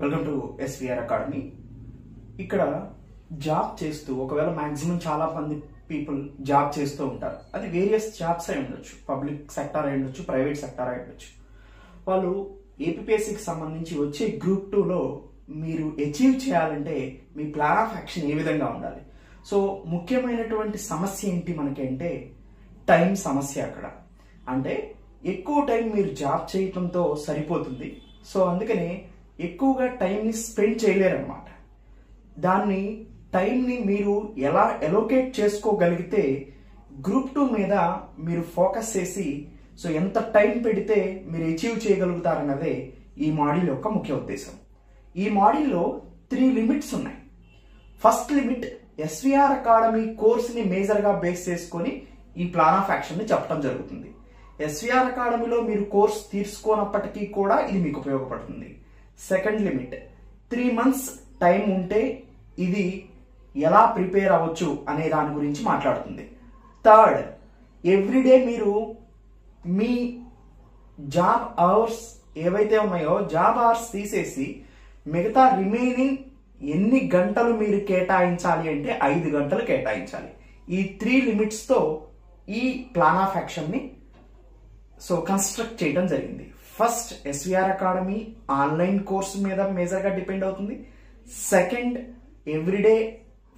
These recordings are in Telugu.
Welcome to SVR academy. ఇక్కడ జాబ్ చేస్తూ ఒకవేళ మాక్సిమం చాలా మంది పీపుల్ జాబ్ చేస్తూ ఉంటారు. అది వేరియస్ జాబ్స్ అయి ఉండొచ్చు, పబ్లిక్ సెక్టార్ అయి ఉండొచ్చు, ప్రైవేట్ సెక్టార్ అయి ఉండొచ్చు. వాళ్ళు ఏపీఎస్సికి సంబంధించి వచ్చే గ్రూప్ 2లో మీరు అచీవ్ చేయాలంటే మీ ప్లాన్ ఆఫ్ యాక్షన్ ఏ విధంగా ఉండాలి? సో ముఖ్యమైనటువంటి సమస్య ఏంటి మనకి అంటే టైం సమస్య. అక్కడ అంటే ఎక్కువ టైం మీరు జాబ్ చేయటంతో సరిపోతుంది. సో అందుకనే ఎక్కువగా టైంని స్పెండ్ చేయలేరన్నమాట. దాన్ని టైంని మీరు ఎలా ఎలోకేట్ చేసుకోగలిగితే గ్రూప్ 2 మీద మీరు ఫోకస్ చేసి సో ఎంత టైం పెడితే మీరు అచీవ్ చేయగలుగుతారన్నదే ఈ మాడ్యూల్ యొక్క ముఖ్య ఉద్దేశం. ఈ మాడ్యూల్లో 3 లిమిట్స్ ఉన్నాయి. ఫస్ట్ లిమిట్ ఎస్విఆర్ అకాడమీ కోర్సుని మేజర్గా బేస్ చేసుకొని ఈ ప్లాన్ ఆఫ్ యాక్షన్ని చెప్పడం జరుగుతుంది. ఎస్విఆర్ అకాడమీలో మీరు కోర్స్ తీసుకోనప్పటికీ కూడా ఇది మీకు ఉపయోగపడుతుంది. సెకండ్ లిమిట్ 3 months టైం ఉంటే ఇది ఎలా ప్రిపేర్ అవ్వచ్చు అనే దాని గురించి మాట్లాడుతుంది. థర్డ్, ఎవ్రీడే మీరు మీ జాబ్ అవర్స్ ఏవైతే ఉన్నాయో జాబ్ అవర్స్ తీసేసి మిగతా రిమైనింగ్ ఎన్ని గంటలు మీరు కేటాయించాలి అంటే 5 గంటలు కేటాయించాలి. ఈ 3 లిమిట్స్తో ఈ ప్లాన్ ఆఫ్ యాక్షన్ని సో కన్స్ట్రక్ట్ చేయడం జరిగింది. First, SVR academy online course మీద మేజర్గా డిపెండ్ అవుతుంది. సెకండ్, ఎవ్రీడే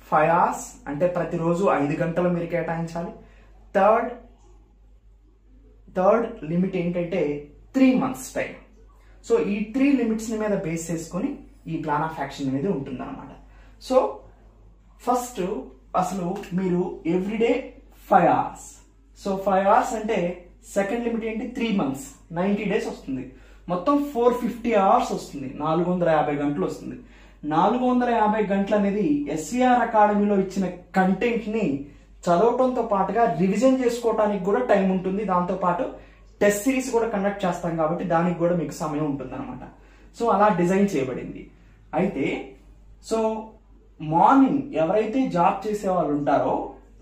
5 hours అంటే ప్రతిరోజు 5 గంటలు మీరు కేటాయించాలి. థర్డ్ లిమిట్ ఏంటంటే 3 months టైం. సో ఈ 3 లిమిట్స్ మీద బేస్ చేసుకొని ఈ ప్లాన్ ఆఫ్ యాక్షన్ అనేది ఉంటుందన్నమాట. సో ఫస్ట్ అసలు మీరు ఎవ్రీడే 5 hours. సో 5 hours అంటే సెకండ్ లిమిట్ ఏంటి 3 months 90 days వస్తుంది. మొత్తం 450 hours వస్తుంది, 450 గంటలు వస్తుంది. 450 గంటలు అనేది ఎస్విఆర్ అకాడమీలో ఇచ్చిన కంటెంట్ ని చదవటంతో పాటుగా రివిజన్ చేసుకోవడానికి కూడా టైం ఉంటుంది. దాంతో పాటు టెస్ట్ సిరీస్ కూడా కండక్ట్ చేస్తాం కాబట్టి దానికి కూడా మీకు సమయం ఉంటుంది అనమాట. సో అలా డిజైన్ చేయబడింది. అయితే సో మార్నింగ్ ఎవరైతే జాబ్ చేసే వాళ్ళు ఉంటారో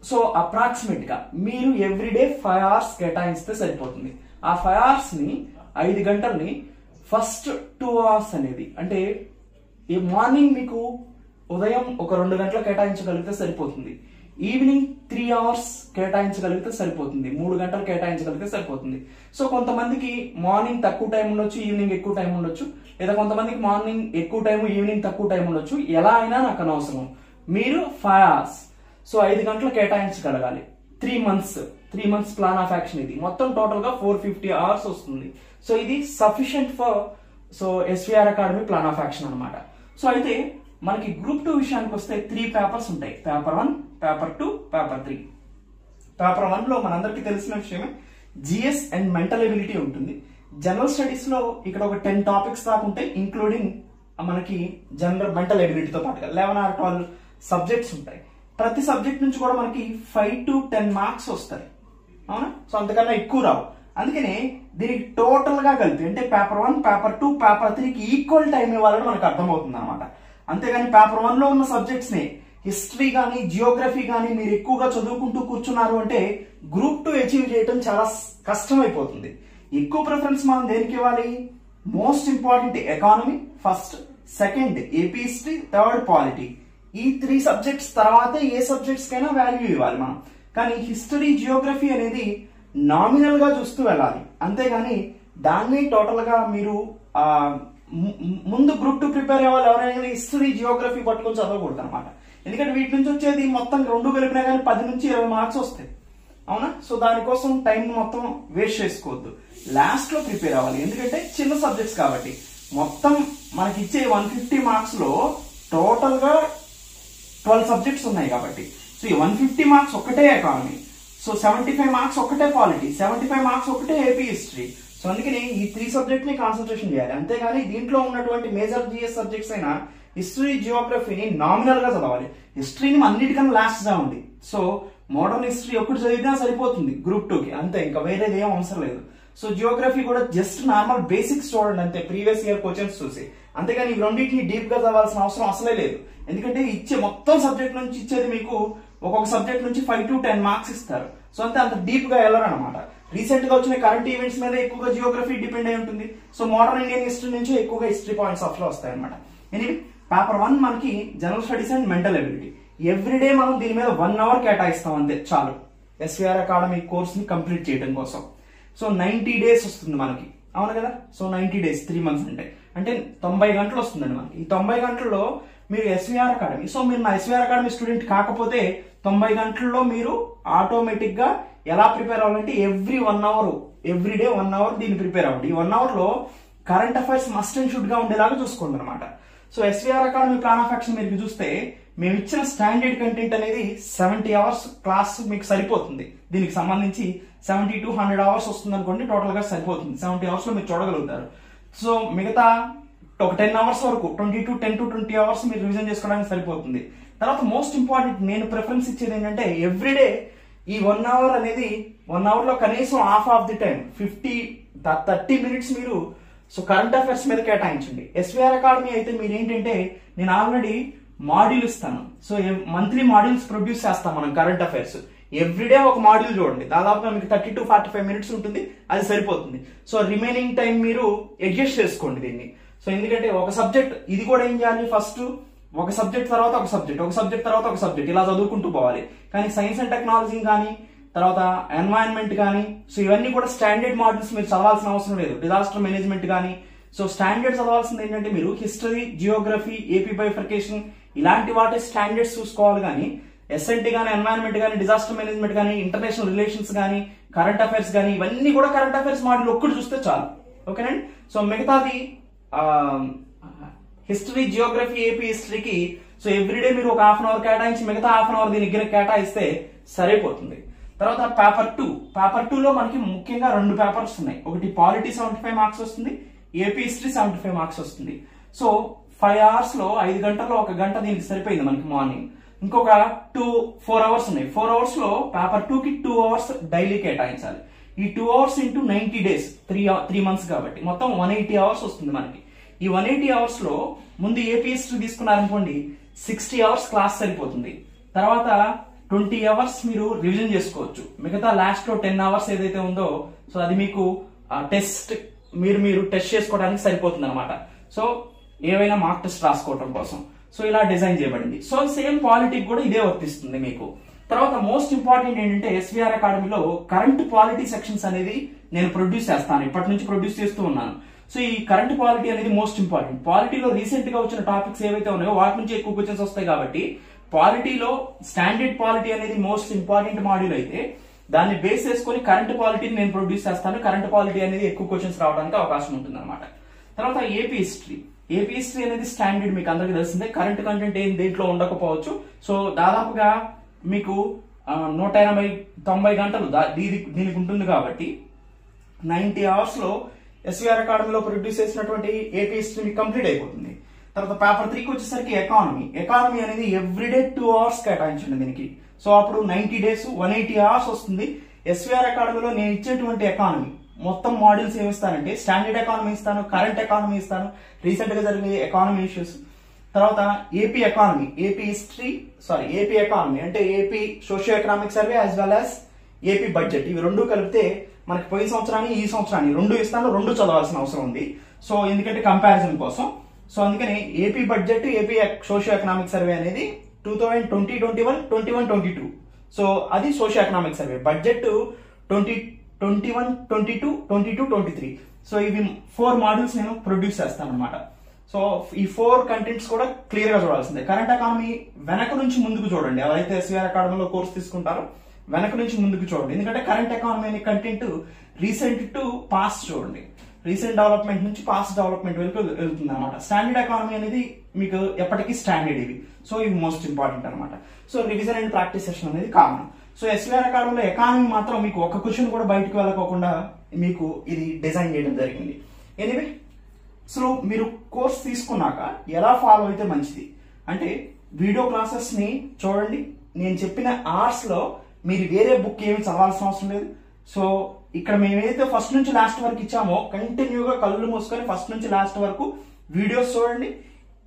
సో అప్రాక్సిమేట్ గా మీరు ఎవ్రీడే 5 hours కేటాయిస్తే సరిపోతుంది. ఆ 5 hours ని 5 గంటల్ని ఫస్ట్ 2 hours అనేది అంటే ఈ మార్నింగ్ మీకు ఉదయం ఒక 2 గంటలు కేటాయించగలిగితే సరిపోతుంది. ఈవినింగ్ 3 hours కేటాయించగలిగితే సరిపోతుంది. 3 గంటలు కేటాయించగలిగితే సరిపోతుంది. సో కొంతమందికి మార్నింగ్ తక్కువ టైం ఉండొచ్చు, ఈవినింగ్ ఎక్కువ టైం ఉండొచ్చు, లేదా కొంతమందికి మార్నింగ్ ఎక్కువ టైం ఈవినింగ్ తక్కువ టైం ఉండొచ్చు. ఎలా అయినా నాకు అనవసరం. మీరు 5 hours సో 5 గంటలు కేటాయించగలగాలి. 3 months ప్లాన్ ఆఫ్ యాక్షన్. ఇది మొత్తం టోటల్ గా 450 hours వస్తుంది. సో ఇది sufficient for so SVR academy plan of action అనమాట. సో అయితే మనకి గ్రూప్ 2 విషయానికి వస్తే 3 పేపర్స్ ఉంటాయి. Paper 1, paper 2, paper 3. పేపర్ 1 లో మనందరికీ తెలిసిన విషయమే జిఎస్ అండ్ మెంటల్ ఎబిలిటీ ఉంటుంది. జనరల్ స్టడీస్ లో ఇక్కడ ఒక 10 topics దాకా ఉంటాయి, ఇంక్లూడింగ్ మనకి జనరల్ మెంటల్ ఎబిలిటీతో పాటుగా 11 or 12 సబ్జెక్ట్స్ ఉంటాయి. ప్రతి సబ్జెక్ట్ నుంచి కూడా మనకి 5 to 10 marks వస్తాయి, అవునా? సో అంతకన్నా ఎక్కువ రావు. అందుకనే దీనికి టోటల్ గా కలిపి అంటే పేపర్ 1, పేపర్ 2, పేపర్ 3కి ఈక్వల్ టైం ఇవ్వాలని మనకు అర్థమవుతుంది అనమాట. అంతేగాని పేపర్ 1 లో ఉన్న సబ్జెక్ట్స్ ని హిస్టరీ కానీ జియోగ్రఫీ కానీ మీరు ఎక్కువగా చదువుకుంటూ కూర్చున్నారు అంటే గ్రూప్ 2 అచీవ్ చేయడం చాలా కష్టం అయిపోతుంది. ఎక్కువ ప్రిఫరెన్స్ మనం దేనికి ఇవ్వాలి? Most important economy first, second AP history, third polity. ఈ 3 సబ్జెక్ట్స్ తర్వాతే ఏ సబ్జెక్ట్స్ కైనా వాల్యూ ఇవ్వాలి మనం. కానీ హిస్టరీ జియోగ్రఫీ అనేది నామినల్ గా చూస్తూ వెళ్ళాలి. అంతేగాని దాన్ని టోటల్ గా మీరు ముందు గ్రూప్ 2 ప్రిపేర్ అవ్వాలి ఎవరైనా హిస్టరీ జియోగ్రఫీ పట్టుకొని చదవకూడదు అనమాట. ఎందుకంటే వీటి నుంచి వచ్చేది మొత్తం 2 కలిపినా కానీ 10 నుంచి 20 marks వస్తాయి, అవునా? సో దానికోసం టైం మొత్తం వేస్ట్ చేసుకోవద్దు. లాస్ట్ లో ప్రిపేర్ అవ్వాలి. ఎందుకంటే చిన్న సబ్జెక్ట్స్ కాబట్టి మొత్తం మనకి ఇచ్చే 150 marks లో టోటల్ గా 12 సబ్జెక్ట్స్ ఉన్నాయి కాబట్టి సో ఈ 150 marks ఒక్కటే ఎకానమీ, సో 75 marks ఒక్కటే పాలిటీ, 75 marks ఒక్కటే ఏపీ హిస్టరీ. సో అందుకని ఈ 3 సబ్జెక్ట్ ని కాన్సన్ట్రేషన్ చేయాలి. అంతేగాని దీంట్లో ఉన్నటువంటి మేజర్ జిఎస్ సబ్జెక్ట్స్ అయినా హిస్టరీ జియోగ్రఫీని నామినల్ గా చదవాలి. హిస్టరీని అన్నిటికన్నా లాస్ట్ గా ఉంది. సో మోడర్న్ హిస్టరీ ఒకటి చదివినా సరిపోతుంది గ్రూప్ 2కి, అంతే, ఇంకా వేరేది ఏం అవసరం లేదు. సో జియోగ్రఫీ కూడా జస్ట్ నార్మల్ బేసిక్స్ చూడండి అంతే, ప్రీవియస్ ఇయర్ క్వశ్చన్స్ చూసి. అంతేగాని ఈ రెండింటిని డీప్ గా చదవాల్సిన అవసరం అసలే లేదు. ఎందుకంటే ఇచ్చే మొత్తం సబ్జెక్ట్ నుంచి ఇచ్చేది మీకు ఒక్కొక్క సబ్జెక్ట్ నుంచి 5 to 10 marks ఇస్తారు. సో అంతే, అంత డీప్ గా వెళ్ళరు అనమాట. రీసెంట్ గా వచ్చిన కరెంట్ ఈవెంట్స్ మీద ఎక్కువగా జియోగ్రఫీ డిపెండ్ అయి ఉంటుంది. సో మోడర్న్ ఇండియన్ హిస్టరీ నుంచి ఎక్కువగా హిస్టరీ పాయింట్స్ ఆఫ్ లో వస్తాయి అనమాట. ఎనీవే పేపర్ 1 మనకి general studies and mental ability. Everyday మనం దీని మీద 1 అవర్ కేటాయిస్తాం అంతే చాలు ఎస్విఆర్ అకాడమీ కోర్స్ ని కంప్లీట్ చేయడం కోసం. సో 90 డేస్ వస్తుంది మనకి, అవును కదా. సో 90 డేస్ 3 months అంటే 90 గంటలు వస్తుందండి మనకి. ఈ 90 గంటల్లో మీరు ఎస్విఆర్ అకాడమీ, సో మీరు నా ఎస్విఆర్ అకాడమీ స్టూడెంట్ కాకపోతే 90 గంటల్లో మీరు ఆటోమేటిక్ గా ఎలా ప్రిపేర్ అవ్వాలంటే ఎవ్రీ 1 hour ఎవ్రీడే 1 hour దీన్ని ప్రిపేర్ అవ్వండి. ఈ 1 hour లో current affairs must and should గా ఉండేలాగా చూసుకోండి అనమాట. So SVR academy plan of action మీరు చూస్తే మేము ఇచ్చిన స్టాండర్డ్ కంటెంట్ అనేది 70 hours క్లాస్ మీకు సరిపోతుంది. దీనికి సంబంధించి 70 to 100 hours వస్తుంది అనుకోండి, టోటల్ గా సరిపోతుంది. 70 hours లో మీరు చూడగలుగుతారు. సో మిగతా ఒక 10 hours వరకు 10 to 20 hours మీరు రివిజన్ చేసుకోవడానికి సరిపోతుంది. తర్వాత మోస్ట్ ఇంపార్టెంట్ నేను ప్రిఫరెన్స్ ఇచ్చేది ఏంటంటే ఎవ్రీడే ఈ 1 hour అనేది 1 hour లో కనీసం half of the time 30 minutes మీరు సో కరెంట్ అఫైర్స్ మీద కేటాయించండి. ఎస్విఆర్ అకాడమీ అయితే మీరు ఏంటంటే నేను ఆల్రెడీ మాడ్యూల్ ఇస్తాను. సో మంత్లీ మాడ్యూల్స్ ప్రొడ్యూస్ చేస్తాం మనం కరెంట్ అఫైర్స్. ఎవ్రీడే ఒక మాడ్యూల్ చూడండి, దాదాపుగా మీకు 30 to 45 minutes ఉంటుంది, అది సరిపోతుంది. సో రిమైనింగ్ టైం మీరు అడ్జస్ట్ చేసుకోండి దీన్ని. సో ఎందుకంటే ఒక సబ్జెక్ట్ ఇది కూడా ఏం చేయాలి, ఫస్ట్ ఒక సబ్జెక్ట్ తర్వాత ఒక సబ్జెక్ట్, ఒక సబ్జెక్ట్ తర్వాత ఒక సబ్జెక్ట్ ఇలా చదువుకుంటూ పోవాలి. కానీ సైన్స్ అండ్ టెక్నాలజీ కానీ తర్వాత ఎన్వైరన్మెంట్ కానీ సో ఇవన్నీ కూడా స్టాండర్డ్ మాడ్యూల్స్ మీరు చదవాల్సిన అవసరం లేదు. డిజాస్టర్ మేనేజ్మెంట్ కానీ సో స్టాండర్డ్ చదవాల్సింది ఏంటంటే మీరు హిస్టరీ, జియోగ్రఫీ, ఏపీ బైఫర్కేషన్ ఇలాంటి వాటి స్టాండర్డ్స్ చూసుకోవాలి. కానీ ఎస్ఎన్టీ కానీ ఎన్వైరన్మెంట్ కానీ డిజాస్టర్ మేనేజ్మెంట్ కానీ ఇంటర్నేషనల్ రిలేషన్స్ కానీ కరెంట్ అఫైర్స్ కానీ ఇవన్నీ కూడా కరెంట్ అఫైర్స్ మాడ్యూల్ ఒక్కటి చూస్తే చాలు. ఓకేనండి. సో మిగతాది హిస్టరీ, జియోగ్రఫీ, ఏపీ హిస్టరీకి సో ఎవ్రీడే మీరు ఒక హాఫ్ అన్ అవర్ కేటాయించి మిగతా హాఫ్ అన్ అవర్ దీనికి కేటాయిస్తే సరిపోతుంది. తర్వాత పేపర్ 2 లో మనకి ముఖ్యంగా 2 పేపర్స్ ఉన్నాయి. ఒకటి పాలిటీ 75 marks వస్తుంది, ఏపీ హిస్టరీ 75 marks వస్తుంది. సో 5 hours లో 5 గంటల్లో 1 గంట దీనికి సరిపోయింది మనకి మార్నింగ్. ఇంకొక 4 hours ఉన్నాయి. 4 hours లో పేపర్ 2 కి 2 hours డైలీ కేటాయించాలి. ఈ 2 hours ఇంటూ 90 days 3 months కాబట్టి మొత్తం 180 hours వస్తుంది మనకి. ఈ 180 hours లో ముందు ఏపీ హిస్టరీ తీసుకున్నారనుకోండి 60 hours క్లాస్ సరిపోతుంది. తర్వాత 20 hours మీరు రివిజన్ చేసుకోవచ్చు. మిగతా లాస్ట్ లో 10 hours ఏదైతే ఉందో సో అది మీకు టెస్ట్ మీరు టెస్ట్ చేసుకోవడానికి సరిపోతుంది అనమాట. సో ఏవైనా మార్క్ టెస్ట్ రాసుకోవడం కోసం సో ఇలా డిజైన్ చేయబడింది. సో సేమ్ పాలిటీకి కూడా ఇదే వర్తిస్తుంది మీకు. తర్వాత మోస్ట్ ఇంపార్టెంట్ ఏంటంటే ఎస్విఆర్ అకాడమీలో కరెంట్ పాలిటీ సెక్షన్స్ అనేది నేను ప్రొడ్యూస్ చేస్తాను, ఇప్పటి నుంచి ప్రొడ్యూస్ చేస్తూ ఉన్నాను. సో ఈ కరెంట్ పాలిటీ అనేది మోస్ట్ ఇంపార్టెంట్. పాలిటీలో రీసెంట్ గా వచ్చిన టాపిక్స్ ఏవైతే ఉన్నాయో వాటి నుంచి ఎక్కువ క్వశ్చన్స్ వస్తాయి కాబట్టి పాలిటీలో స్టాండర్డ్ పాలిటీ అనేది మోస్ట్ ఇంపార్టెంట్ మాడ్యూల్ అయితే దాన్ని బేస్ చేసుకుని కరెంట్ పాలిటీని నేను ప్రొడ్యూస్ చేస్తాను. కరెంట్ పాలిటీ అనేది ఎక్కువ క్వశ్చన్స్ రావడానికి అవకాశం ఉంటుంది అనమాట. తర్వాత ఏపీ హిస్టరీ అనేది స్టాండర్డ్ మీకు అందరికీ తెలిసిందే. కరెంట్ కంటెంట్ ఏం దేంట్లో ఉండకపోవచ్చు. సో దాదాపుగా మీకు 180-90 గంటలు దీనికి ఉంటుంది కాబట్టి 90 hours లో ఎస్విఆర్ అకాడమీలో ప్రొడ్యూస్ చేసినటువంటి ఏపీ హిస్టరీ కంప్లీట్ అయిపోతుంది. తర్వాత పేపర్ 3కి వచ్చేసరికి ఎకానమీ అనేది ఎవ్రీడే 2 hours కేటాయించండి దీనికి. సో అప్పుడు 90 days 180 hours వస్తుంది. ఎస్విఆర్ అకాడమీలో నేను ఇచ్చేటువంటి ఎకానమీ మొత్తం మాడ్యూల్స్ ఏమిస్తానంటే స్టాండర్డ్ ఎకానమీ ఇస్తాను, కరెంట్ ఎకానమీ ఇస్తాను, రీసెంట్ గా జరిగే ఎకానమీ ఇష్యూస్, తర్వాత ఏపీ ఎకానమీ అంటే AP socio economic survey as well as AP budget, ఇవి రెండు కలిపితే మనకి పోయిన సంవత్సరాన్ని ఈ సంవత్సరాన్ని 2 ఇస్తాను, 2 చదవాల్సిన అవసరం ఉంది. సో ఎందుకంటే కంపారిజన్ కోసం. సో అందుకని AP budget, AP socio economic survey అనేది 2020-21, 21-22. సో అది socio economic survey. Budget 2021-22, 22-23. So ఇవి 4 మాడ్యూల్స్ నేను ప్రొడ్యూస్ చేస్తాను అనమాట. సో ఈ 4 కంటెంట్స్ కూడా క్లియర్ గా చూడాల్సిందే. కరెంట్ ఎకానమీ వెనక నుంచి ముందుకు చూడండి. ఎవరైతే ఎస్విఆర్ అకాడమీలో కోర్స్ తీసుకుంటారో వెనక నుంచి ముందుకు చూడండి. ఎందుకంటే కరెంట్ ఎకానమీ అనే కంటెంట్ రీసెంట్ టు పాస్ట్ చూడండి. రీసెంట్ డెవలప్మెంట్ నుంచి పాస్ట్ డెవలప్మెంట్ వరకు వెళ్తుంది అనమాట. స్టాండర్డ్ ఎకానమీ అనేది మీకు ఎప్పటికీ స్టాండర్డ్ ఇవి. సో ఇవి మోస్ట్ ఇంపార్టెంట్ అనమాట. So revision and practice session అనేది కామన్. సో ఎస్విఆర్ అకాడమీలో ఎకానమీ మాత్రం మీకు ఒక క్వశ్చన్ కూడా బయటకు వెళ్ళకోకుండా మీకు ఇది డిజైన్ చేయడం జరిగింది. ఎనీవే సో మీరు కోర్స్ తీసుకున్నాక ఎలా ఫాలో అయితే మంచిది అంటే వీడియో క్లాసెస్ ని చూడండి. నేను చెప్పిన అవర్స్ లో మీరు వేరే బుక్ ఏమి చదవాల్సిన అవసరం లేదు. సో ఇక్కడ మేమైతే ఫస్ట్ నుంచి లాస్ట్ వరకు ఇచ్చామో కంటిన్యూగా కళ్ళు మూసుకొని ఫస్ట్ నుంచి లాస్ట్ వరకు వీడియోస్ చూడండి.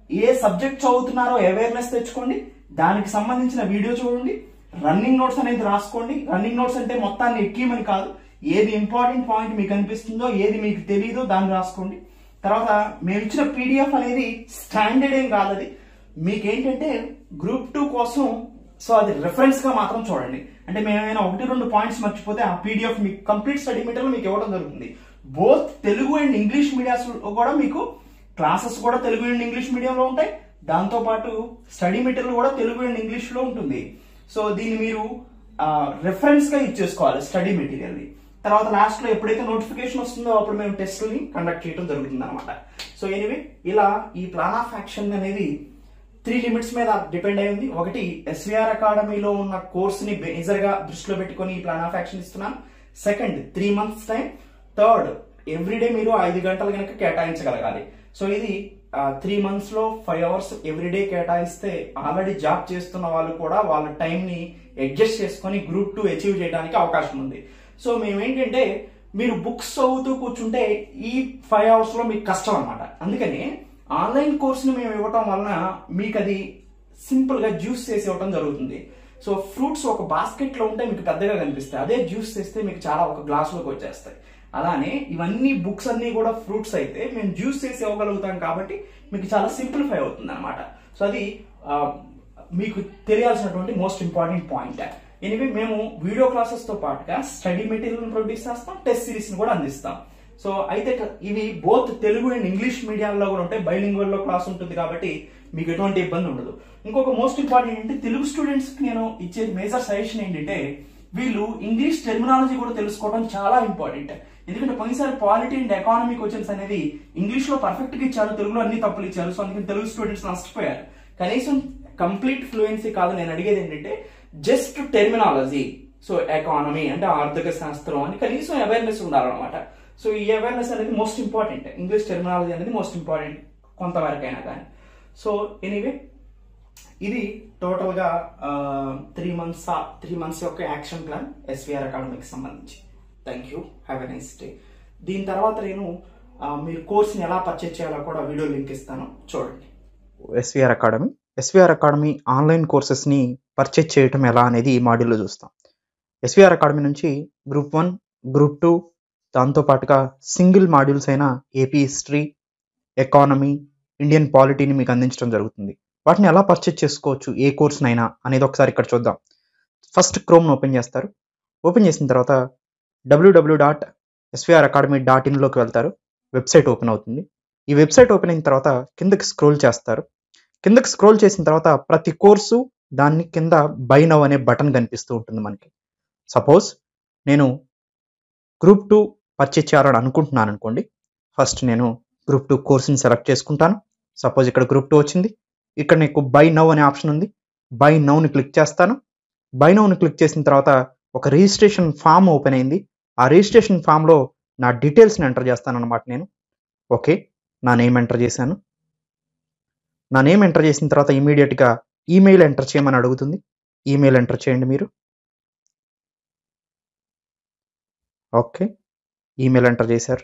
ఏ సబ్జెక్ట్ చదువుతున్నారో అవేర్నెస్ తెచ్చుకోండి, దానికి సంబంధించిన వీడియో చూడండి, రన్నింగ్ నోట్స్ అనేది రాసుకోండి. రన్నింగ్ నోట్స్ అంటే మొత్తాన్ని ఎక్కిమని కాదు, ఏది ఇంపార్టెంట్ పాయింట్ మీకు అనిపిస్తుందో, ఏది మీకు తెలియదో దాన్ని రాసుకోండి. తర్వాత మేము ఇచ్చిన పీడిఎఫ్ అనేది స్టాండర్డ్ ఏం కాదు, అది మీకేంటంటే గ్రూప్ 2 కోసం. సో అది రెఫరెన్స్ గా మాత్రం చూడండి. అంటే మేము ఏమైనా 1-2 పాయింట్స్ మర్చిపోతే ఆ పీడిఎఫ్ మీకు కంప్లీట్ స్టడీ మెటీరియల్ మీకు ఇవ్వడం జరుగుతుంది. Both Telugu and English medias కూడా మీకు క్లాసెస్ కూడా తెలుగు అండ్ ఇంగ్లీష్ మీడియంలో ఉంటాయి. దాంతో పాటు స్టడీ మెటీరియల్ కూడా తెలుగు అండ్ ఇంగ్లీష్ లో ఉంటుంది. సో దీన్ని మీరు రెఫరెన్స్ గా ఇచ్చేసుకోవాలి స్టడీ మెటీరియల్ ని. తర్వాత లాస్ట్ లో ఎప్పుడైతే నోటిఫికేషన్ వస్తుందో అప్పుడు మేము టెస్టుల్ని కండక్ట్ చేయడం జరుగుతుంది అనమాట. సో ఎనీవే ఇలా ఈ ప్లాన్ ఆఫ్ యాక్షన్ అనేది 3 లిమిట్స్ మీద డిపెండ్ అయి ఉంది. ఒకటి ఎస్విఆర్ అకాడమీలో ఉన్న కోర్స్ ని మేజర్ గా దృష్టిలో పెట్టుకుని ఈ ప్లాన్ ఆఫ్ యాక్షన్ ఇస్తున్నాను. Second 3 months time. Third everyday మీరు 5 గంటలు కనుక కేటాయించగలగాలి. సో ఇది 3 months లో 5 hours ఎవ్రీడే కేటాయిస్తే ఆల్రెడీ జాబ్ చేస్తున్న వాళ్ళు కూడా వాళ్ళ టైం ని అడ్జస్ట్ చేసుకుని గ్రూప్ 2 అచీవ్ చేయడానికి అవకాశం ఉంది. సో మేమేంటంటే మీరు బుక్స్ చదువుతూ కూర్చుంటే ఈ 5 hours లో మీకు కష్టం అనమాట. అందుకని ఆన్లైన్ కోర్సుని మేము ఇవ్వటం వలన మీకు అది సింపుల్ గా జ్యూస్ చేసి ఇవ్వటం జరుగుతుంది. సో ఫ్రూట్స్ ఒక బాస్కెట్ లో ఉంటే మీకు పెద్దగా కనిపిస్తాయి, అదే జ్యూస్ చేస్తే మీకు చాలా ఒక గ్లాస్ లోకి వచ్చేస్తాయి. అలానే ఇవన్నీ బుక్స్ అన్ని కూడా ఫ్రూట్స్ అయితే మేము జ్యూస్ చేసి ఇవ్వగలుగుతాం కాబట్టి మీకు చాలా సింప్లిఫై అవుతుంది అనమాట. సో అది మీకు తెలియాల్సినటువంటి మోస్ట్ ఇంపార్టెంట్ పాయింట్. ఎనివే మేము వీడియో క్లాసెస్ తో పాటుగా స్టడీ మెటీరియల్ ప్రొడ్యూస్ చేస్తాం, టెస్ట్ సిరీస్ ని కూడా అందిస్తాం. సో అయితే ఇవి బోత్ తెలుగు అండ్ ఇంగ్లీష్ మీడియాల్లో కూడా ఉంటాయి, బైలింగ్వల్ లో క్లాస్ ఉంటుంది కాబట్టి మీకు ఎటువంటి ఇబ్బంది ఉండదు. ఇంకొక మోస్ట్ ఇంపార్టెంట్ ఏంటంటే తెలుగు స్టూడెంట్స్ కి నేను ఇచ్చే మేజర్ సజెషన్ ఏంటంటే వీళ్ళు ఇంగ్లీష్ టెర్మినాలజీ కూడా తెలుసుకోవడం చాలా ఇంపార్టెంట్. ఎందుకంటే పోయినసారి పాలిటీ అండ్ ఎకానమీ క్వశ్చన్స్ అనేది ఇంగ్లీష్ లో పర్ఫెక్ట్ గా ఇచ్చారు, తెలుగులో అన్ని తప్పులు ఇచ్చారు. సో అందుకని తెలుగు స్టూడెంట్స్ నష్టపోయారు. కనీసం కంప్లీట్ ఫ్లూయెన్సీ కాదు, నేను అడిగేది ఏంటంటే జస్ట్ టెర్మినాలజీ. సో ఎకానమీ అంటే ఆర్థిక శాస్త్రం అని కనీసం అవేర్నెస్ ఉండాలన్నమాట. సో ఈ అవేర్నెస్ అనేది మోస్ట్ ఇంపార్టెంట్. ఇంగ్లీష్ టెర్మినాలజీ అనేది మోస్ట్ ఇంపార్టెంట్ కొంతవరకైనా కానీ. సో ఎనీవే ఇది టోటల్ గా 3 months యొక్క యాక్షన్ ప్లాన్ ఎస్విఆర్ అకాడమీకి సంబంధించి. Thank you, have a nice day. దీని తర్వాత నేను మీరు కోర్స్ని ఎలా పర్చేజ్ చేయాలో కూడా వీడియో లింక్ ఇస్తాను, చూడండి. ఎస్విఆర్ అకాడమీ ఆన్లైన్ కోర్సెస్ని పర్చేజ్ చేయటం ఎలా అనేది ఈ మాడ్యూల్లో చూస్తాం. ఎస్విఆర్ అకాడమీ నుంచి గ్రూప్ 1, గ్రూప్ 2 దాంతోపాటుగా సింగిల్ మాడ్యూల్స్ అయిన ఏపీ హిస్టరీ, ఎకానమీ, ఇండియన్ పాలిటీని మీకు అందించడం జరుగుతుంది. వాటిని ఎలా పర్చేజ్ చేసుకోవచ్చు, ఏ కోర్స్నైనా అనేది ఒకసారి ఇక్కడ చూద్దాం. ఫస్ట్ క్రోమ్ను ఓపెన్ చేస్తారు. ఓపెన్ చేసిన తర్వాత www.svracademy.in లోకి వెళ్తారు. వెబ్సైట్ ఓపెన్ అవుతుంది. ఈ వెబ్సైట్ ఓపెన్ అయిన తర్వాత కిందకి స్క్రోల్ చేస్తారు. కిందకి స్క్రోల్ చేసిన తర్వాత ప్రతి కోర్సు దాన్ని కింద బై నౌ అనే బటన్ కనిపిస్తూ ఉంటుంది మనకి. సపోజ్ నేను గ్రూప్ 2 పర్చేజ్ చేయాలని అనుకుంటున్నాను అనుకోండి. ఫస్ట్ నేను గ్రూప్ 2 కోర్సుని సెలెక్ట్ చేసుకుంటాను. సపోజ్ ఇక్కడ గ్రూప్ 2 వచ్చింది. ఇక్కడ నీకు బై నౌ అనే ఆప్షన్ ఉంది. బై నౌని క్లిక్ చేస్తాను. బై నౌని క్లిక్ చేసిన తర్వాత ఒక రిజిస్ట్రేషన్ ఫామ్ ఓపెన్ అయింది. ఆ రిజిస్ట్రేషన్ ఫామ్లో నా డీటెయిల్స్ని ఎంటర్ చేస్తాను అనమాట. నేను ఓకే, నా నేమ్ ఎంటర్ చేశాను. నా నేమ్ ఎంటర్ చేసిన తర్వాత ఇమీడియట్గా ఈమెయిల్ ఎంటర్ చేయమని అడుగుతుంది. ఈమెయిల్ ఎంటర్ చేయండి మీరు. ఓకే, ఈమెయిల్ ఎంటర్ చేశారు.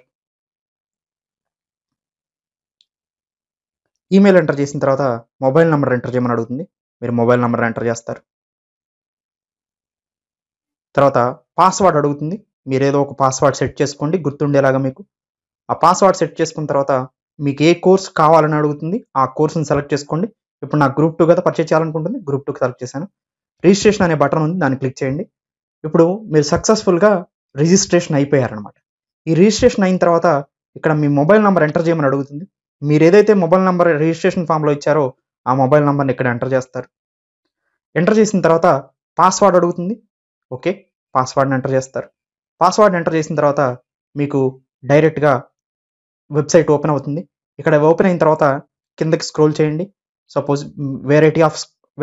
ఈమెయిల్ ఎంటర్ చేసిన తర్వాత మొబైల్ నెంబర్ ఎంటర్ చేయమని అడుగుతుంది. మీరు మొబైల్ నెంబర్ ఎంటర్ చేస్తారు. తర్వాత పాస్వర్డ్ అడుగుతుంది. మీరు ఏదో ఒక పాస్వర్డ్ సెట్ చేసుకోండి గుర్తుండేలాగా మీకు. ఆ పాస్వర్డ్ సెట్ చేసుకున్న తర్వాత మీకు ఏ కోర్స్ కావాలని అడుగుతుంది. ఆ కోర్సుని సెలెక్ట్ చేసుకోండి. ఇప్పుడు నాకు గ్రూప్ 2 కదా పర్చేజ్ చేయాలనుకుంటుంది. గ్రూప్ 2కి సెలెక్ట్ చేశాను. రిజిస్ట్రేషన్ అనే బటన్ ఉంది, దాన్ని క్లిక్ చేయండి. ఇప్పుడు మీరు సక్సెస్ఫుల్గా రిజిస్ట్రేషన్ అయిపోయారనమాట. ఈ రిజిస్ట్రేషన్ అయిన తర్వాత ఇక్కడ మీ మొబైల్ నెంబర్ ఎంటర్ చేయమని అడుగుతుంది. మీరు ఏదైతే మొబైల్ నెంబర్ రిజిస్ట్రేషన్ ఫామ్లో ఇచ్చారో ఆ మొబైల్ నెంబర్ని ఇక్కడ ఎంటర్ చేస్తారు. ఎంటర్ చేసిన తర్వాత పాస్వర్డ్ అడుగుతుంది. ఓకే, పాస్వర్డ్ని ఎంటర్ చేస్తారు. పాస్వర్డ్ ఎంటర్ చేసిన తర్వాత మీకు డైరెక్ట్గా వెబ్సైట్ ఓపెన్ అవుతుంది. ఇక్కడ ఓపెన్ అయిన తర్వాత కిందకి స్క్రోల్ చేయండి. సపోజ్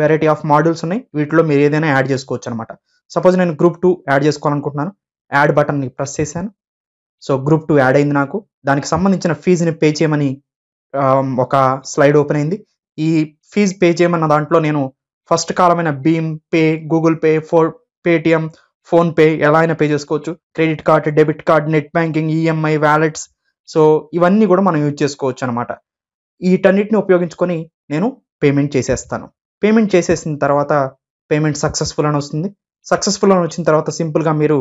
వెరైటీ ఆఫ్ మాడ్యూల్స్ ఉన్నాయి. వీటిలో మీరు ఏదైనా యాడ్ చేసుకోవచ్చు అనమాట. సపోజ్ నేను గ్రూప్ 2 యాడ్ చేసుకోవాలనుకుంటున్నాను. యాడ్ బటన్ని ప్రెస్ చేశాను. సో గ్రూప్ 2 యాడ్ అయింది నాకు. దానికి సంబంధించిన ఫీజుని పే చేయమని ఒక స్లైడ్ ఓపెన్ అయింది. ఈ ఫీజు పే చేయమన్న దాంట్లో నేను ఫస్ట్ కాలమైన భీమ్ Pay, Google Pay, Paytm, PhonePe ఎలా అయినా పే చేసుకోవచ్చు. Credit card, debit card, net banking, EMI, wallets, so ఇవన్నీ కూడా మనం యూజ్ చేసుకోవచ్చు అనమాట. వీటన్నిటిని ఉపయోగించుకొని నేను పేమెంట్ చేసేస్తాను. పేమెంట్ చేసేసిన తర్వాత పేమెంట్ సక్సెస్ఫుల్ అని వస్తుంది. సక్సెస్ఫుల్ అని వచ్చిన తర్వాత సింపుల్గా మీరు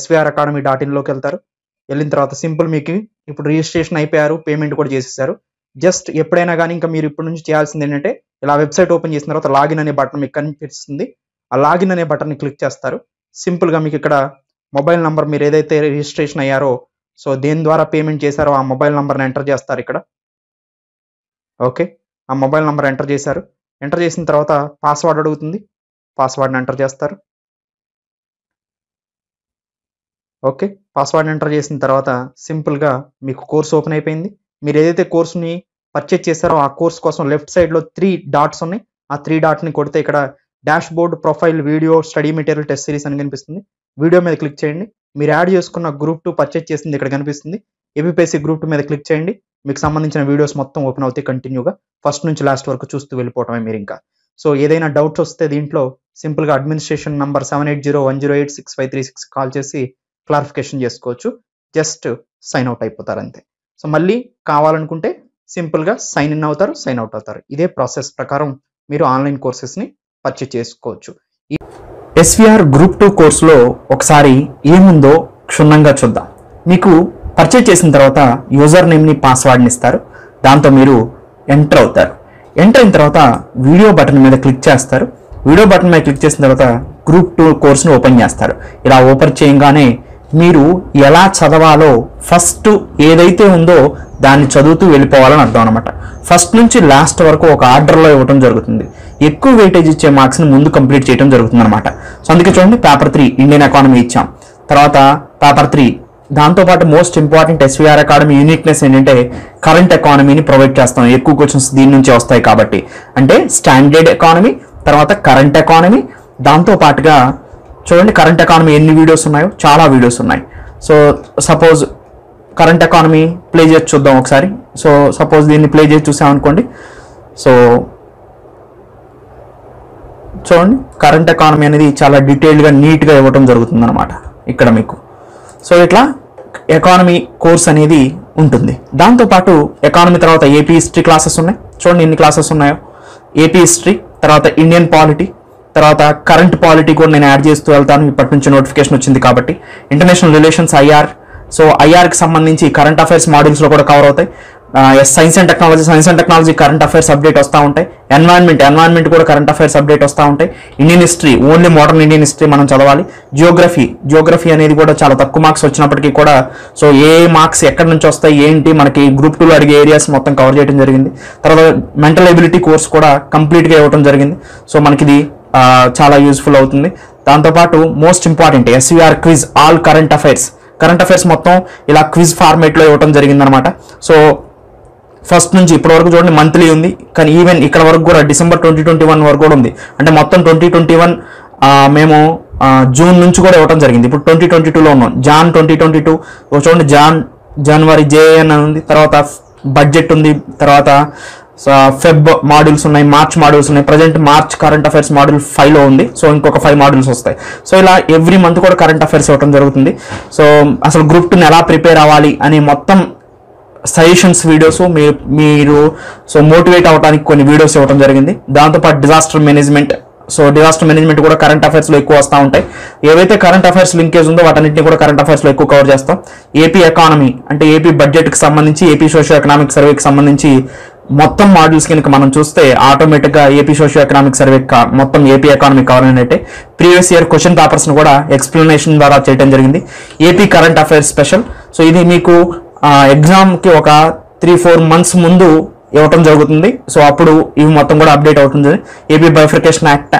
svracademy.in లోకి వెళ్తారు. వెళ్ళిన తర్వాత సింపుల్ మీకు ఇప్పుడు రిజిస్ట్రేషన్ అయిపోయారు, పేమెంట్ కూడా చేసేసారు. జస్ట్ ఎప్పుడైనా కానీ ఇంకా మీరు ఇప్పటి నుంచి చేయాల్సింది ఏంటంటే ఇలా వెబ్సైట్ ఓపెన్ చేసిన తర్వాత లాగిన్ అనే బటన్ మీకు కనిపిస్తుంది. ఆ లాగిన్ అనే బటన్ని క్లిక్ చేస్తారు. సింపుల్గా మీకు ఇక్కడ మొబైల్ నంబర్ మీరు ఏదైతే రిజిస్ట్రేషన్ అయ్యారో సో దేని ద్వారా పేమెంట్ చేశారో ఆ మొబైల్ నంబర్ని ఎంటర్ చేస్తారు ఇక్కడ. ఓకే, ఆ మొబైల్ నంబర్ ఎంటర్ చేశారు. ఎంటర్ చేసిన తర్వాత పాస్వర్డ్ అడుగుతుంది, పాస్వర్డ్ని ఎంటర్ చేస్తారు. ఓకే, పాస్వర్డ్ని ఎంటర్ చేసిన తర్వాత సింపుల్గా మీకు కోర్స్ ఓపెన్ అయిపోయింది. మీరు ఏదైతే కోర్సుని పర్చేజ్ చేశారో ఆ కోర్స్ కోసం లెఫ్ట్ సైడ్లో 3 డాట్స్ ఉన్నాయి. ఆ 3 డాట్ని కొడితే ఇక్కడ dash board, profile, video, study material, test series అని కనిపిస్తుంది. వీడియో మీద క్లిక్ చేయండి. మీరు యాడ్ చేసుకున్న గ్రూప్ 2 పర్చేజ్ చేసింది ఇక్కడ కనిపిస్తుంది. ఏపీపీఎస్సీ గ్రూప్ 2 మీద క్లిక్ చేయండి. మీకు సంబంధించిన వీడియోస్ మొత్తం ఓపెన్ అవుతాయి కంటిన్యూగా. ఫస్ట్ నుంచి లాస్ట్ వరకు చూస్తూ వెళ్ళిపోవటమే మీరు ఇంకా. సో ఏదైనా డౌట్స్ వస్తే దీంట్లో సింపుల్గా అడ్మినిస్ట్రేషన్ నంబర్ 7801086536 కాల్ చేసి క్లారిఫికేషన్ చేసుకోవచ్చు. జస్ట్ సైన్ అవుట్ అయిపోతారు అంతే. సో మళ్ళీ కావాలనుకుంటే సింపుల్గా సైన్ ఇన్ అవుతారు, సైన్ అవుట్ అవుతారు. ఇదే ప్రాసెస్ ప్రకారం మీరు ఆన్లైన్ కోర్సెస్ని పర్చేజ్ చేసుకోవచ్చు. ఈ ఎస్విఆర్ గ్రూప్ 2 కోర్సులో ఒకసారి ఏముందో క్షుణ్ణంగా చూద్దాం. మీకు పర్చేజ్ చేసిన తర్వాత యూజర్ నేమ్ని, పాస్వర్డ్ని ఇస్తారు. దాంతో మీరు ఎంటర్ అవుతారు. ఎంటర్ అయిన తర్వాత వీడియో బటన్ మీద క్లిక్ చేస్తారు. వీడియో బటన్ మీద క్లిక్ చేసిన తర్వాత గ్రూప్ 2 కోర్సును ఓపెన్ చేస్తారు. ఇలా ఓపెన్ చేయగానే మీరు ఎలా చదవాలో ఫస్ట్ ఏదైతే ఉందో దాన్ని చదువుతూ వెళ్ళిపోవాలని అర్థం అనమాట. ఫస్ట్ నుంచి లాస్ట్ వరకు ఒక ఆర్డర్లో ఇవ్వడం జరుగుతుంది. ఎక్కువ వెయిటేజ్ ఇచ్చే మార్క్స్ని ముందు కంప్లీట్ చేయడం జరుగుతుంది అనమాట. సో అందుకే చూడండి, పేపర్ 3 ఇండియన్ ఎకానమీ ఇచ్చాం. తర్వాత పేపర్ 3 దాంతోపాటు most important SVR academy uniqueness ఏంటంటే కరెంట్ ఎకానమీని ప్రొవైడ్ చేస్తాం. ఎక్కువ క్వశ్చన్స్ దీని నుంచి వస్తాయి కాబట్టి. అంటే స్టాండర్డ్ ఎకానమీ, తర్వాత కరెంట్ ఎకానమీ, దాంతోపాటుగా చూడండి కరెంట్ ఎకానమీ ఎన్ని వీడియోస్ ఉన్నాయో, చాలా వీడియోస్ ఉన్నాయి. So suppose current economy play చేసి చూద్దాం ఒకసారి. సో సపోజ్ దీన్ని ప్లే చేసి చూసామనుకోండి. సో చూడండి కరెంట్ ఎకానమీ అనేది చాలా డీటెయిల్డ్గా నీట్గా ఇవ్వడం జరుగుతుంది అనమాట ఇక్కడ మీకు. సో ఇట్లా ఎకానమీ కోర్స్ అనేది ఉంటుంది. దాంతోపాటు ఎకానమీ తర్వాత ఏపీ హిస్టరీ క్లాసెస్ ఉన్నాయి. చూడండి ఎన్ని క్లాసెస్ ఉన్నాయో. ఏపీ హిస్టరీ, తర్వాత ఇండియన్ పాలిటీ, తర్వాత కరెంట్ పాలిటీ కూడా నేను యాడ్ చేస్తూ వెళ్తాను. ఇప్పటి నుంచి నోటిఫికేషన్ వచ్చింది కాబట్టి. International relations, IR. సో ఐఆర్కి సంబంధించి కరెంట్ అఫైర్స్ మాడ్యూల్స్లో కూడా కవర్ అవుతాయి. Science and technology current affairs update వస్తూ ఉంటాయి. ఎన్వైరన్మెంట్ కూడా కరెంట్ అఫైర్స్ అప్డేట్ వస్తూ ఉంటాయి. Indian history, only modern Indian history మనం చదవాలి. జియోగ్రఫీ అనేది కూడా చాలా తక్కువ మార్క్స్ వచ్చినప్పటికీ కూడా సో ఏ మార్క్స్ ఎక్కడి నుంచి వస్తాయి ఏంటి మనకి గ్రూప్ 2లో అడిగే ఏరియాస్ మొత్తం కవర్ చేయడం జరిగింది. తర్వాత మెంటల్ ఎబిలిటీ కోర్స్ కూడా కంప్లీట్గా ఇవ్వడం జరిగింది. సో మనకి ఇది చాలా యూస్ఫుల్ అవుతుంది. దాంతోపాటు most important SVR quiz, all current affairs మొత్తం ఇలా క్విజ్ ఫార్మేట్లో ఇవ్వడం జరిగిందనమాట. సో ఫస్ట్ నుంచి ఇప్పటి వరకు చూడండి మంత్లీ ఉంది, కానీ ఈవెన్ ఇక్కడ వరకు కూడా డిసెంబర్ 2021 వరకు కూడా ఉంది. అంటే మొత్తం 2021 మేము జూన్ నుంచి కూడా ఇవ్వడం జరిగింది. ఇప్పుడు 2022లో ఉన్నాం. జాన్ 2022 చూడండి, జనవరి JN అని ఉంది. తర్వాత బడ్జెట్ ఉంది. తర్వాత ఫెబ్ మాడ్యూల్స్ ఉన్నాయి, మార్చ్ మాడ్యూల్స్ ఉన్నాయి. Present March current affairs module 5లో ఉంది. సో ఇంకొక 5 మాడ్యూల్స్ వస్తాయి. సో ఇలా ఎవ్రీ మంత్ కూడా కరెంట్ అఫైర్స్ ఇవ్వడం జరుగుతుంది. సో అసలు గ్రూప్ 2 ఎలా ప్రిపేర్ అవ్వాలి అని మొత్తం సజెషన్స్ వీడియోస్ మీరు సో మోటివేట్ అవ్వడానికి కొన్ని వీడియోస్ ఇవ్వడం జరిగింది. దాంతోపాటు డిజాస్టర్ మేనేజ్మెంట్ కూడా కరెంట్ అఫైర్స్లో ఎక్కువ వస్తూ ఉంటాయి. ఏవైతే కరెంట్ అఫైర్స్ లింకేజ్ ఉందో వాటన్నింటినీ కూడా కరెంట్ అఫైర్స్లో ఎక్కువ కవర్ చేస్తాం. ఏపీ ఎకానమీ అంటే ఏపీ బడ్జెట్కి సంబంధించి, ఏపీ సోషియో ఎకనామిక్ సర్వేకి సంబంధించి మొత్తం మాడ్యూల్స్ కనుక మనం చూస్తే ఆటోమేటిక్గా ఏపీ సోషియో ఎకనామిక్ సర్వే మొత్తం ఏపీ ఎకానమీ కవర్ అయినట్టే. ప్రీవియస్ ఇయర్ క్వశ్చన్ పేపర్స్ను కూడా ఎక్స్ప్లెనేషన్ ద్వారా చేయడం జరిగింది. AP current affairs special. So ఇది మీకు ఎగ్జామ్కి ఒక 3-4 మంత్స్ ముందు ఇవ్వటం జరుగుతుంది. సో అప్పుడు ఇవి మొత్తం కూడా అప్డేట్ అవుతుంది. ఏపీ బైఫర్కేషన్ యాక్ట్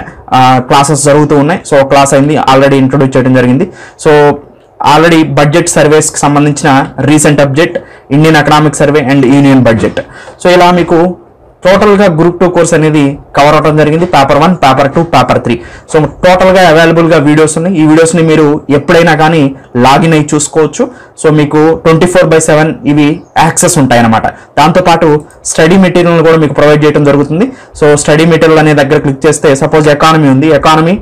క్లాసెస్ జరుగుతూ ఉన్నాయి. సో క్లాస్ అయింది, ఆల్రెడీ ఇంట్రొడ్యూస్ చేయడం జరిగింది. సో ఆల్రెడీ బడ్జెట్ సర్వేస్కి సంబంధించిన recent update, Indian economic survey and union budget. So ఇలా మీకు టోటల్గా గ్రూప్ 2 కోర్స్ అనేది కవర్ అవడం జరిగింది. Paper 1, paper 2, paper 3. సో టోటల్గా అవైలబుల్గా వీడియోస్ ఉన్నాయి. ఈ వీడియోస్ని మీరు ఎప్పుడైనా కానీ లాగిన్ అయ్యి చూసుకోవచ్చు. సో మీకు 24/7 ఇవి యాక్సెస్ ఉంటాయన్నమాట. దాంతోపాటు స్టడీ మెటీరియల్ కూడా మీకు ప్రొవైడ్ చేయడం జరుగుతుంది. సో స్టడీ మెటీరియల్ అనే దగ్గర క్లిక్ చేస్తే సపోజ్ ఎకానమీ ఉంది. ఎకానమీ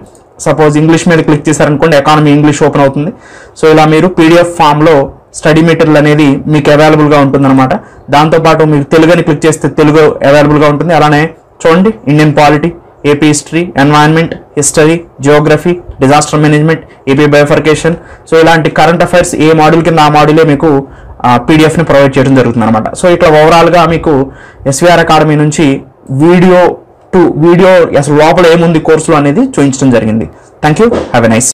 సపోజ్ ఇంగ్లీష్ మీద క్లిక్ చేశారనుకోండి, ఎకానమీ ఇంగ్లీష్ ఓపెన్ అవుతుంది. సో ఇలా మీరు PDF ఫామ్లో స్టడీ మెటీరియల్ అనేది మీకు అవైలబుల్గా ఉంటుందన్నమాట. దాంతోపాటు మీరు తెలుగుని క్లిక్ చేస్తే తెలుగు అవైలబుల్గా ఉంటుంది. అలానే చూడండి Indian polity, AP history, environment, history, geography, disaster management, AP bifurcation. So ఇలాంటి కరెంట్ అఫైర్స్ ఏ మాడ్యూల్ కింద ఆ మాడ్యూలే మీకు పీడిఎఫ్ని ప్రొవైడ్ చేయడం జరుగుతుంది అనమాట. సో ఇట్లా ఓవరాల్గా మీకు ఎస్విఆర్ అకాడమీ నుంచి వీడియో అసలు లోపల ఏముంది కోర్సులో అనేది చూపించడం జరిగింది. Thank you, have a nice.